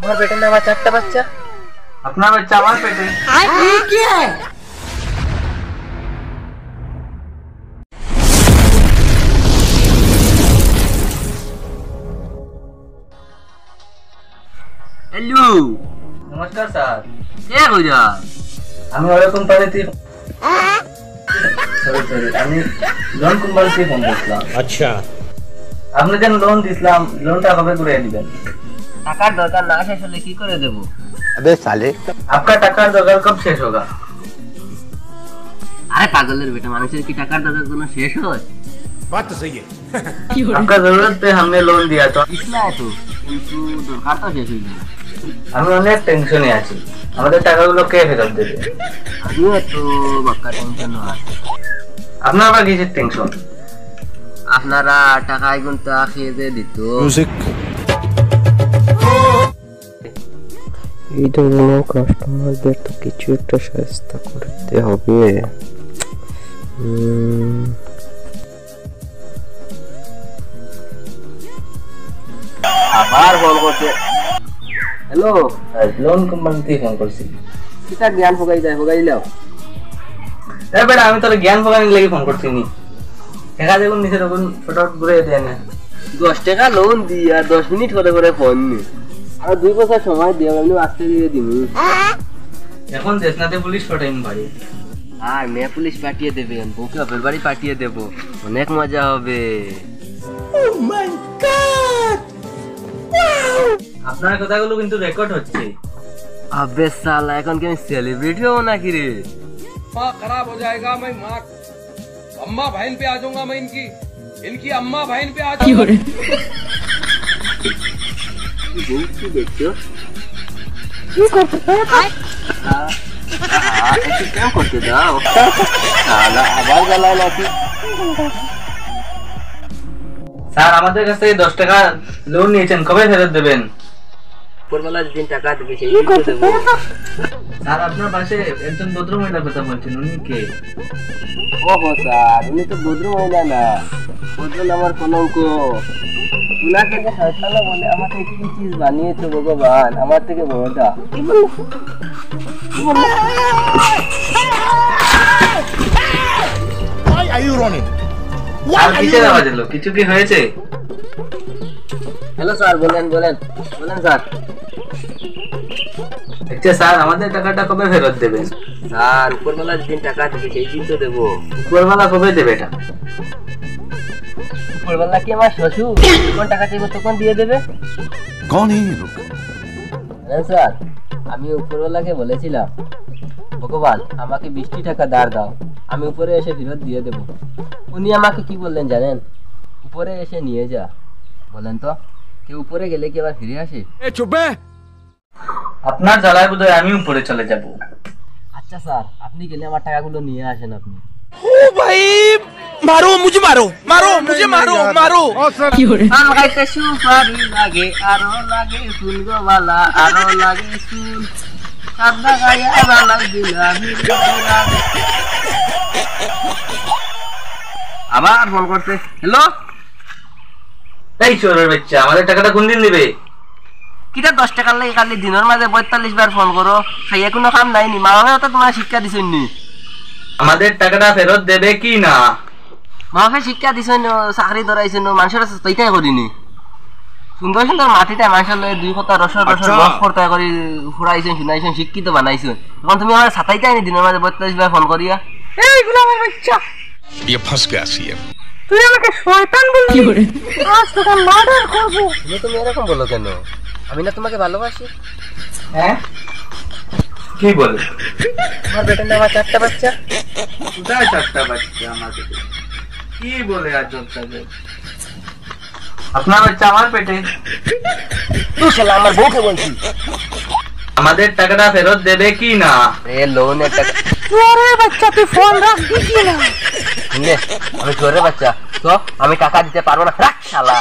আমার পেটে না আমার 4টা বাচ্চা। আপনার বাচ্চা আমার পেটে। কি हेलो नमस्कार सर। क्या हो जा আমি ওই কোম্পানিতে সরি আমি লোন কোম্পানিতে ফোন করলাম। अच्छा আপনি যেন লোন দিছিলাম, লোনটা কবে করে দিবেন? টাকার দরকার না শেষ হলে কি করে দেব? अबे साले आपका টাকার দরকার কब শেষ होगा? আরে পাগলের বেটা, মানুষের কি টাকার দরকার কোনো শেষ হয়? बात तो सही है आपका जरूरत पे हमने लोन दिया तो ইসলা তো কিন্তু দরকার তো শেষ হয়ে গেল। আমি অনেক টেনশনে আছি, আমাদের টাকাগুলো কে ফেরত দেবে? আমিও তো বাক্কা টেনশন আছে। আপনার আবার কিসের টেনশন? আপনারা টাকা এখন তো খেয়ে দিয়ে দিত। म्यूजिक এই ধরনের কাস্টমারদের তো কিছু একটা ব্যবস্থা করতে হবে। আবার ফোন করছে। হ্যালো, লোন কোম্পানিতে ফোন করছি। কিটা জ্ঞান ফগাই লাও। তাই বেটা আমি তোর জ্ঞান ফোকানির লাগি ফোন করছি নি। টাকা দেখুন নিচে তখন ফটোফট ঘুরে দেয় না। 10 টাকা লোন দিয়া 10 মিনিট করে ফোন নি। আর 2 বছর সময় দিয়ে আমি আজকে দিয়ে দিমু। এখন দেশনাতে পুলিশ ফটাইম ভাই। আর মেয়ে পুলিশ পাঠিয়ে দেবেন, বউকে বাপের বাড়ি পাঠিয়ে দেব, অনেক মজা হবে। আপনার কথাগুলো কিন্তু রেকর্ড হচ্ছে। আবে সালা, এখন কি আমি সেলিব্রিটি হব নাকি রে? माँ खराब हो जाएगा। मैं माँ अम्मा बहन पे आ जाऊंगा। मैं इनकी अम्मा बहन पे आ जाऊंगा। কি দেখছো? একটু কেন করতে দাও? সালা আবার জ্বালায় নাকি? স্যার আমাদের কাছ থেকে 10 টাকা লোন নিয়েছেন, কবে ফেরত দেবেন? উপরবেলা যেদিন টাকা দেবে সেই দিন তো দেবো। স্যার আপনার পাশে একজন ভদ্র মহিলার কথা বলছেন, উনি কে? ওহো স্যার, উনি তো ভদ্র মহিলা না, ভদ্র আমার কলঙ্ক। উনাকে যে শয়তানা বলে আমাকে কি চিজ বানিয়েছে ভগবান, আমার থেকে বড়টা। Why are you running? আর কিসের আওয়াজ এলো? কিছু কি হয়েছে? হ্যালো স্যার, বলেন স্যার। আচ্ছা স্যার আমাদের টাকাটা কবে ফেরত দেবেন? স্যার উপরবেলা যেদিন টাকা দেবে সেই দিন তো দেবো। উপরওয়ালা কবে দেবে এটা? উপরবেলা কি আমার শ্বশুর যখন টাকা চাইবো তখন দিয়ে দেবে? कौन है ये लोग? হ্যাঁ স্যার, আমি উপরবেলাকে বলেছিলাম ভগবান আমাকে 20 টাকা ধার দাও, আমি উপরে এসে ফেরত দিয়ে দেবো। উনি আমাকে কি বললেন জানেন? উপরে এসে নিয়ে যা। বলেন তো, কেউ উপরে গেলে কি আবার ফিরে আসে? আপনার জ্বালায় বোধহয় আমি উপরে চলে যাব। আচ্ছা স্যার, আপনি গেলে আমার টাকাগুলো নিয়ে আসেন আপনি। পান খাইতে সুপারি লাগে, আরো লাগে ফুল গো বালা, আরো লাগে ফুল। কাঁদা গায়া বালা দিলামি লাগে। আবার ফোন করতে। হ্যালো, এই চোরের বাচ্চা, আমাদের টাকাটা কোন দিন দিবে? কিটা 10 টাকার লাগে খালি দিনের মাঝে 42 বার ফোন করো, খাইয়া কোনো কাম নাই নি? মা বাবা তো তোমার শিক্ষা দিছেন নি? আমাদের টাকাটা ফেরত দেবে কি না? মা বাবা শিক্ষা দিছেন, চাকরি ধরাইছেন, মানুষের তৈটাই করিনি। সুন্দর সুন্দর মাটিটা মানুষের লয়ে 2 কথা রসর বস করতে করি ফুরাইছেন, শুনাইছেন, শিক্ষিত বানাইছেন। এখন তুমি আমার ছাতাইটাই নি দিনের মাঝে 42 বার ফোন করিয়া। এইগুলো আমার বাচ্চা, ये फंस गया सीएम। তুই আমাকে শয়তান বললি, আজ তোকে মার্ডার করব। তুমি এরকম বলো কেন? আমি না তোমাকে ভালোবাসি। হ্যাঁ কি বলে? আমার পেটে না আমার 4টা বাচ্চা। কোথায় 4টা বাচ্চা আমার পেটে? কি বলে আজব সাজব? আপনার বাচ্চা আমার পেটে। তুই শালা আমার বউকে বলছিস। আমাদের টাকাটা ফেরত দেবে কি না? এ লোনের টাকা। আরে বাচ্চা তুই ফোন রাখ দিবি না। আমি চোরের বাচ্চা, তো আমি টাকা দিতে পারবো না। রাখ শালা।